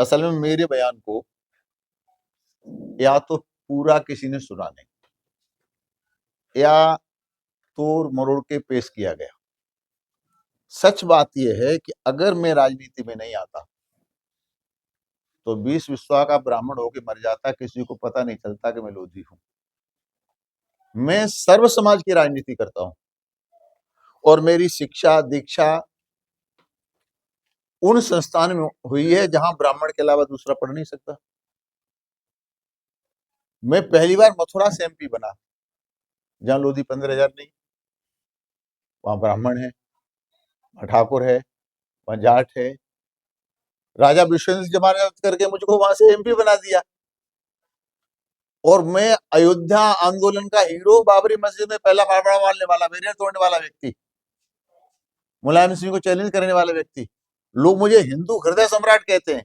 असल में मेरे बयान को या तो पूरा किसी ने सुना नहीं, या तोड़ मरोड़ के पेश किया गया। सच बात यह है कि अगर मैं राजनीति में नहीं आता तो 20 विश्वा का ब्राह्मण होके मर जाता, किसी को पता नहीं चलता कि मैं लोधी हूं। मैं सर्व समाज की राजनीति करता हूं और मेरी शिक्षा दीक्षा उन संस्थान में हुई है जहां ब्राह्मण के अलावा दूसरा पढ़ नहीं सकता। मैं पहली बार मथुरा से एमपी बना, जहां लोधी 15,000 नहीं, वहां ब्राह्मण है, वहां ठाकुर है, वहां जाट है। राजा विश्वेंद्र जमानत करके मुझको वहां से एमपी बना दिया। और मैं अयोध्या आंदोलन का हीरो, बाबरी मस्जिद में पहला फावड़ा मारने वाला, बैरियर तोड़ने वाला व्यक्ति, मुलायम सिंह को चैलेंज करने वाला व्यक्ति। लोग मुझे हिंदू हृदय सम्राट कहते हैं।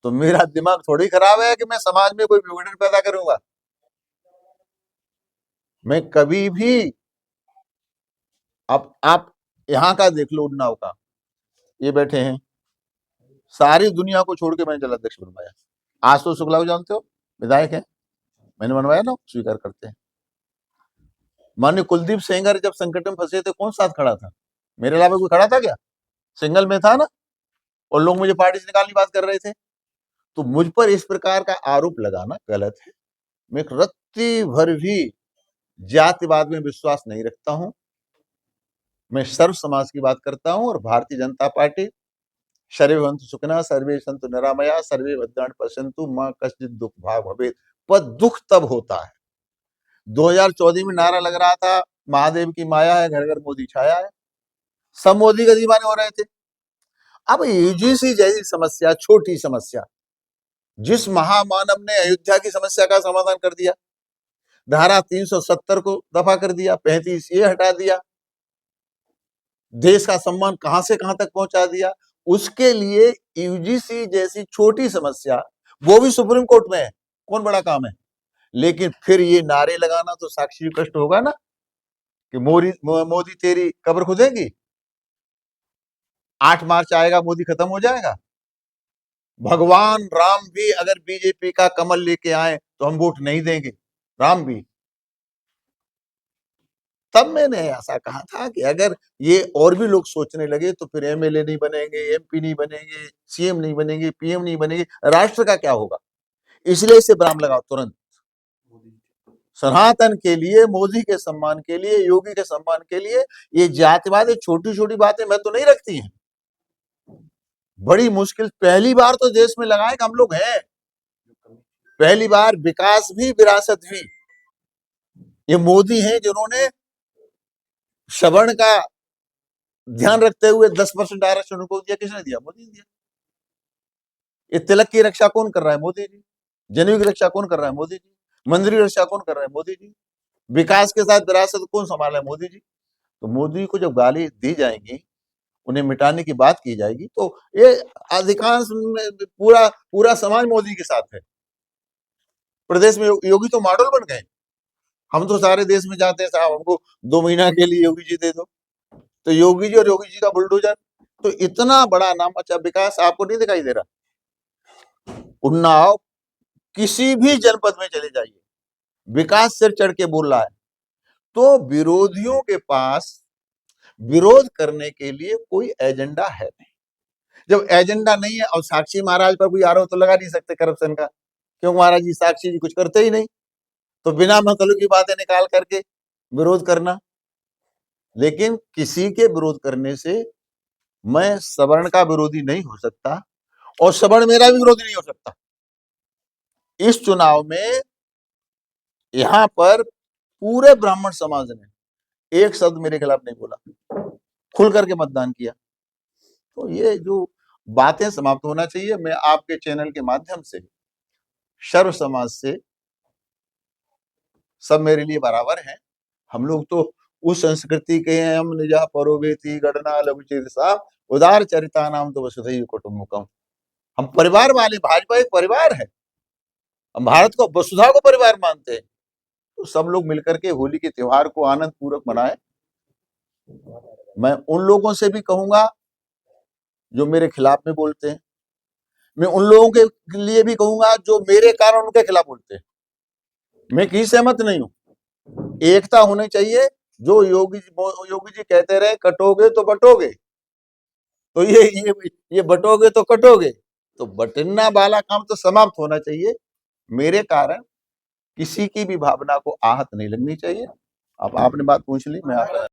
तो मेरा दिमाग थोड़ी खराब है कि मैं समाज में कोई विघटन पैदा करूंगा। मैं कभी भी, अब आप यहां का देख लो, उन्नाव का, ये बैठे हैं, सारी दुनिया को छोड़ के मैंने जलाध्यक्ष बनवाया। आशुतोष शुक्ला को जानते हो, विधायक है, मैंने बनवाया ना, स्वीकार करते हैं। माननीय कुलदीप सेंगर जब संकट में फंसे थे, कौन साथ खड़ा था? मेरे अलावा कोई खड़ा था क्या? सिंगल में था ना, और लोग मुझे पार्टी से निकालने की बात कर रहे थे। तो मुझ पर इस प्रकार का आरोप लगाना गलत है। मैं एक रत्ती भर भी जातिवाद में विश्वास नहीं रखता हूं। मैं सर्व समाज की बात करता हूं, और भारतीय जनता पार्टी सर्वे भवन्तु सुखिनः सर्वे सन्तु निरामया सर्वे भद्राणि पश्यन्तु मां कश्चित् दुख भाग भवेत्। पर दुख तब होता है, 2014 में नारा लग रहा था, महादेव की माया है, घर घर मोदी छाया है, सब मोदी के दीवाने हो रहे थे। अब यूजीसी जैसी समस्या, छोटी समस्या, जिस महामानव ने अयोध्या की समस्या का समाधान कर दिया, धारा 370 को दफा कर दिया, 35 ये हटा दिया, देश का सम्मान कहां से कहां तक पहुंचा दिया, उसके लिए यूजीसी जैसी छोटी समस्या, वो भी सुप्रीम कोर्ट में है, कौन बड़ा काम है? लेकिन फिर ये नारे लगाना तो साक्षी कष्ट होगा ना, कि मोदी तेरी कब्र खुदेगी, 8 मार्च आएगा, मोदी खत्म हो जाएगा। भगवान राम भी अगर बीजेपी का कमल लेके आए तो हम वोट नहीं देंगे, राम भी। तब मैंने ऐसा कहा था कि अगर ये और भी लोग सोचने लगे तो फिर एमएलए नहीं बनेंगे, एमपी नहीं बनेंगे, सीएम नहीं बनेंगे, पीएम नहीं बनेंगे, राष्ट्र का क्या होगा? इसलिए इसे ब्राम लगाओ तुरंत। सनातन के लिए, मोदी के सम्मान के लिए, योगी के सम्मान के लिए ये जातिवाद, ये छोटी छोटी बातें मैं तो नहीं रखती हैं। बड़ी मुश्किल, पहली बार तो देश में लगाए कि हम लोग हैं, पहली बार विकास भी विरासत भी। ये मोदी हैं जिन्होंने सवर्ण का ध्यान रखते हुए 10% आरक्षण उनको दिया। किसने दिया? मोदी ने दिया। ये तिलक की रक्षा कौन कर रहा है? मोदी जी। जनेऊ की रक्षा कौन कर रहा है? मोदी जी। मंदिर की रक्षा कौन कर रहा है? मोदी जी। विकास के साथ विरासत कौन संभाला है? मोदी जी। तो मोदी को जब गाली दी जाएगी, उन्हें मिटाने की बात की जाएगी, तो ये अधिकांश पूरा पूरा समाज मोदी के साथ है। प्रदेश में योगी तो मॉडल बन गए। हम तो सारे देश में जाते हैं, साहब हमको 2 महीना के लिए योगी जी दे दो, तो योगी जी और योगी जी का बुलडोजर। तो इतना बड़ा नाम, अच्छा विकास आपको नहीं दिखाई दे रहा? उन्नाव किसी भी जनपद में चले जाइए, विकास सिर चढ़ के बोल रहा है। तो विरोधियों के पास विरोध करने के लिए कोई एजेंडा है नहीं। जब एजेंडा नहीं है, और साक्षी महाराज पर कोई आरोप तो लगा नहीं सकते करप्शन का, क्यों? महाराज जी साक्षी जी कुछ करते ही नहीं, तो बिना मतलब की बातें निकाल करके विरोध करना। लेकिन किसी के विरोध करने से मैं सवर्ण का विरोधी नहीं हो सकता, और सवर्ण मेरा भी विरोधी नहीं हो सकता। इस चुनाव में यहां पर पूरे ब्राह्मण समाज ने एक शब्द मेरे खिलाफ नहीं बोला, खुल करके मतदान किया। तो ये जो बातें समाप्त होना चाहिए। मैं आपके चैनल के माध्यम से सर्व समाज से, सब मेरे लिए बराबर हैं। हम लोग तो उस संस्कृति के हैं, हम निजा परोवेती गणना लघुचित साहब उदार चरिता नाम तो वसुधैव कुटुंबकम। हम परिवार वाले, भाजपा एक परिवार है, हम भारत को, वसुधा को परिवार मानते हैं। तो सब लोग मिलकर के होली के त्योहार को आनंद पूर्वक मनाएं। मैं उन लोगों से भी कहूंगा जो मेरे खिलाफ में बोलते हैं, मैं उन लोगों के लिए भी कहूंगा जो मेरे कारण उनके खिलाफ बोलते हैं। मैं किसी सहमत नहीं हूं। एकता होनी चाहिए। जो योगी जी कहते रहे कटोगे तो बटोगे, तो ये बटोगे तो कटोगे, तो बटना वाला काम तो समाप्त होना चाहिए। मेरे कारण किसी की भी भावना को आहत नहीं लगनी चाहिए। अब आपने बात पूछ ली, मैं आता